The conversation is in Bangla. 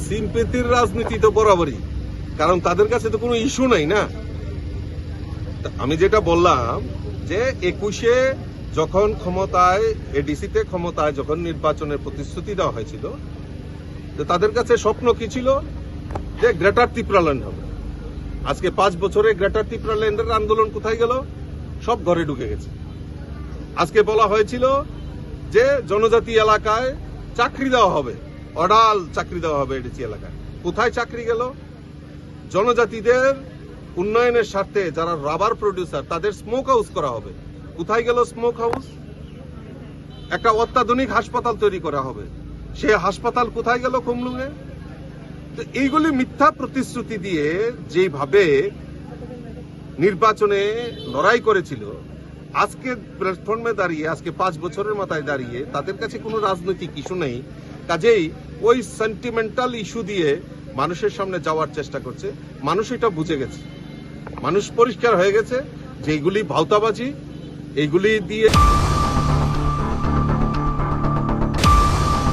সিম্পেথির রাজনীতি তো বরাবরই, কারণ তাদের কাছে তো কোনো ইস্যু নাই না। আমি যেটা বললাম যে 21-এ যখন ক্ষমতায় এডিসিতে ক্ষমতায় যখন নির্বাচনের প্রতিশ্রুতি দেওয়া হয়েছিল, তো তাদের কাছে স্বপ্ন কি ছিল যে গ্রেটার ত্রিপুরাল্যান্ড হবে। আজকে 5 বছরে গ্রেটার ত্রিপুরাল্যান্ডের আন্দোলন কোথায় গেল? সব ঘরে ঢুকে গেছে। আজকে বলা হয়েছিল যে জনজাতি এলাকায় চাকরি দেওয়া হবে, অডাল চাকরি দেওয়া হবে এডিসি এলাকায়। কোথায় চাকরি গেল? জনজাতিদের উন্নয়নের স্বার্থে যারা রাবার প্রডিউসার তাদের স্মোক হাউস করা হবে। কোথায় গেল স্মোক হাউস? একটা অত্যাধুনিক হাসপাতাল তৈরি করা হবে, সে হাসপাতাল কোথায় গেল? খুমলুঙে। তো এইগুলি মিথ্যা প্রতিশ্রুতি দিয়ে যেভাবে নির্বাচনে লড়াই করেছিল, আজকে প্ল্যাটফর্মে দাঁড়িয়ে আজকে 5 বছরের মাথায় দাঁড়িয়ে তাদের কাছে কোনো রাজনৈতিক ইস্যু নেই। কাজেই ওই সেন্টিমেন্টাল ইস্যু দিয়ে মানুষের সামনে যাওয়ার চেষ্টা করছে। মানুষ এটা বুঝে গেছে, মানুষ পরিষ্কার হয়ে গেছে যে এইগুলি ভাওতাবাজি, এইগুলি দিয়ে